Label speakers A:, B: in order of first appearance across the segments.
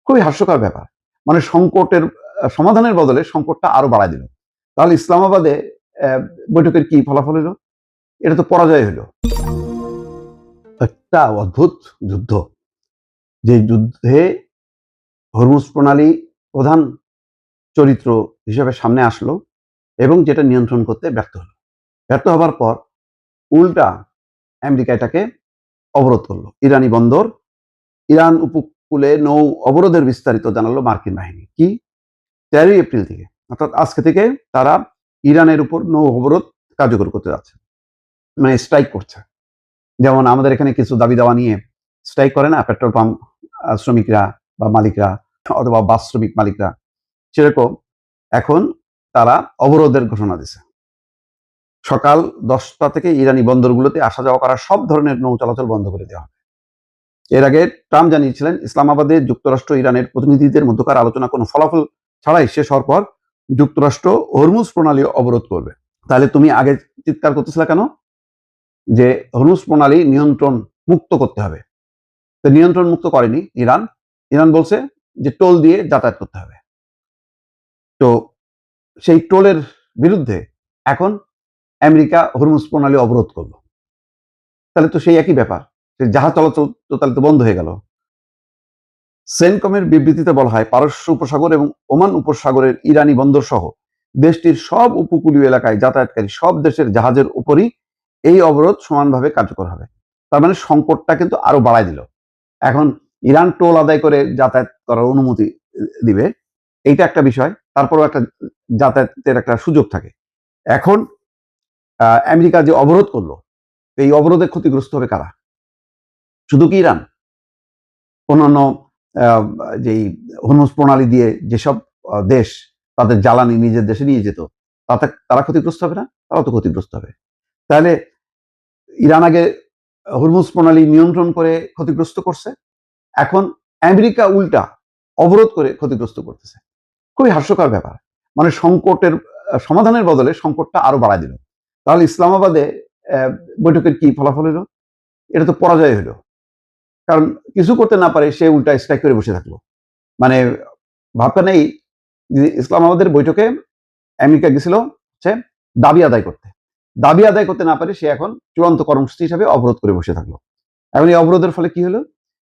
A: খুবই হাস্যকর ব্যাপার। মানে সংকটের সমাধানের বদলে সংকটটা আরো বাড়ায় দিল। তাহলে ইসলামাবাদে বৈঠকের কি ফলাফল হলো? এটা তো পরাজয় হলো। একটা অদ্ভুত যুদ্ধ, যে যুদ্ধে হরমুজ প্রণালী প্রধান চরিত্র হিসেবে সামনে আসলো এবং যেটা নিয়ন্ত্রণ করতে ব্যর্থ হলো। ব্যর্থ হবার পর উল্টা আমেরিকা এটাকে অবরোধ করলো। ইরানি বন্দর, ইরান উপকূলে নৌ অবরোধের বিস্তারিত জানালো মার্কিন বাহিনী। কি? 13 এপ্রিল থেকে, অর্থাৎ আজকে থেকে তারা ইরানের উপর নৌ অবরোধ কার্যকর করতে যাচ্ছে, মানে স্ট্রাইক করছে। যেমন আমাদের এখানে কিছু দাবি দাওয়া নিয়ে স্ট্রাইক করে না পেট্রোল পাম্প শ্রমিকরা বা মালিকরা অথবা বাস শ্রমিক মালিকরা, সেরকম এখন তারা অবরোধের ঘোষণা দিছে। সকাল 10টা থেকে ইরানি বন্দরগুলোতে আসা যাওয়া করা সব ধরনের নৌ চলাচল বন্ধ করে দেওয়া হবে। এর আগে ট্রাম্প জানিয়েছিলেন ইসলামাবাদে যুক্তরাষ্ট্র ইরানের প্রতিনিধিদের মধ্যকার আলোচনা কোনো ফলাফল ছাড়াই শেষ হওয়ার পর যুক্তরাষ্ট্র হরমুজ প্রণালী অবরোধ করবে। তাহলে তুমি আগে চিৎকার করতেছিলে কেন যে হরমুজ প্রণালী নিয়ন্ত্রণ মুক্ত করতে হবে? তো নিয়ন্ত্রণ মুক্ত করেনি ইরান। ইরান বলছে যে টোল দিয়ে যাতায়াত করতে হবে। তো সেই টোলের বিরুদ্ধে এখন আমেরিকা হরমুজ প্রণালী অবরোধ করলো। তাহলে তো সেই একই ব্যাপার, জাহাজ চলাচল তো তাহলে তো বন্ধ হয়ে গেল। সেনকমের বিবৃতিতে বলা হয় পারস্য উপসাগর এবং ওমান উপসাগরের ইরানি বন্দর সহ দেশটির সব উপকূলীয় এলাকায় যাতায়াতকারী সব দেশের জাহাজের উপরই এই অবরোধ সমানভাবে কার্যকর হবে। তার মানে সংকটটা কিন্তু আরো বাড়ায় দিল। এখন ইরান টোল আদায় করে যাতায়াত করার অনুমতি দিবে, এইটা একটা বিষয়। তারপরও একটা যাতায়াতের একটা সুযোগ থাকে। এখন আমেরিকা যে অবরোধ করলো, এই অবরোধে ক্ষতিগ্রস্ত হবে কারা? শুধু কি ইরান? অন্যান্য যেই হরমুজ প্রণালী দিয়ে যেসব দেশ তাদের জ্বালানি নিজের দেশে নিয়ে যেত, তারা ক্ষতিগ্রস্ত হবে না? তারাও তো ক্ষতিগ্রস্ত হবে। তাহলে ইরান আগে হরমুজ প্রণালী নিয়ন্ত্রণ করে ক্ষতিগ্রস্ত করছে, এখন আমেরিকা উল্টা অবরোধ করে ক্ষতিগ্রস্ত করতেছে। খুবই হাস্যকর ব্যাপার। মানে সংকটের সমাধানের বদলে সংকটটা আরো বাড়ায় দিল। তাহলে ইসলামাবাদে বৈঠকের কি ফলাফল হলো? এটা তো পরাজয় হলো। কারণ কিছু করতে না পারে সে উল্টা স্ট্রাইক করে বসে থাকলো। মানে ভাবতে নেই যে ইসলামাবাদের বৈঠকে আমেরিকা গেছিল হচ্ছে দাবি আদায় করতে। দাবি আদায় করতে না পারে সে এখন চূড়ান্ত কর্মসূচি হিসাবে অবরোধ করে বসে থাকলো। এখন এই অবরোধের ফলে কি হলো?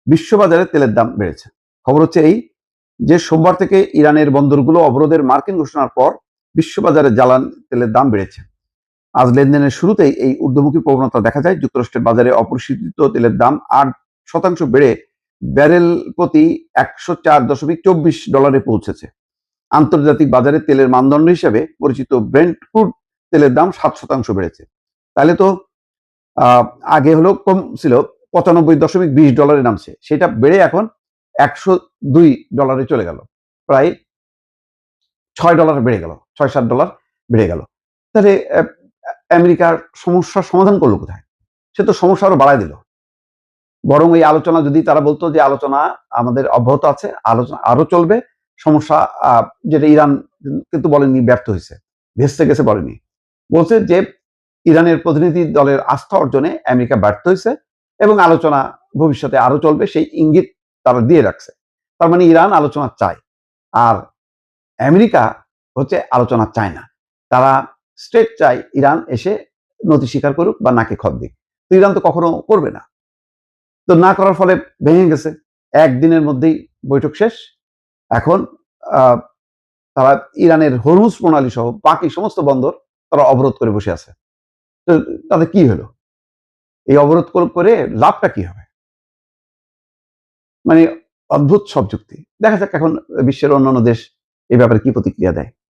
A: বিশ্ববাজারে তেলের দাম বেড়েছে। খবর হচ্ছে এই যে সোমবার থেকে ইরানের বন্দরগুলো অবরোধের মার্কিন ঘোষণার পর বিশ্ববাজারে জ্বালানি তেলের দাম বেড়েছে। আজ লেনদেনের শুরুতেই এই ঊর্ধ্বমুখী প্রবণতা দেখা যায়। যুক্তরাষ্ট্রের বাজারে অপরিশোধিত তেলের দাম 8% বেড়ে ব্যারেল প্রতি $104.24 পৌঁছেছে। আন্তর্জাতিক বাজারে তেলের মানদণ্ড হিসেবে পরিচিত ব্রেন্ট ক্রুড তেলের দাম 7% বেড়েছে। তাহলে তো আগে হলো কম ছিল, $95.20 নামছে, সেটা বেড়ে এখন $102 চলে গেল, প্রায় $6 বেড়ে গেল, $6-7 বেড়ে গেল। তাহলে আমেরিকার সমস্যার সমাধান করলো কোথায়? সে তো সমস্যা আরো বাড়ায় দিল। বরং এই আলোচনা যদি তারা বলতো যে আলোচনা আমাদের অব্যাহত আছে, আলোচনা আরো চলবে, সমস্যা যেটা ইরান কিন্তু বলেনি ব্যর্থ হয়েছে, ভেস্তে গেছে বলেনি, বলছে যে ইরানের প্রতিনিধি দলের আস্থা অর্জনে আমেরিকা ব্যর্থ হয়েছে এবং আলোচনা ভবিষ্যতে আরো চলবে, সেই ইঙ্গিত তারা দিয়ে রাখছে। তার মানে ইরান আলোচনা চায়, আর আমেরিকা হচ্ছে আলোচনা চায় না। তারা স্ট্রেট চায় ইরান এসে নতি স্বীকার করুক বা নাকে খত দিক। তো ইরান তো কখনো করবে না। তো না করার ফলে ভেঙে গেছে। একদিনের মধ্যেই বৈঠক শেষ। এখন তারা ইরানের হরমুজ প্রণালী সহ বাকি সমস্ত বন্দর তারা অবরোধ করে বসে আছে। তো তাদের কি হলো? এই অবরোধ করে লাভটা কি হবে? মানে অদ্ভুত সব যুক্তি। দেখা যাক এখন বিশ্বের অন্যান্য দেশ এই ব্যাপারে কি প্রতিক্রিয়া দেয়।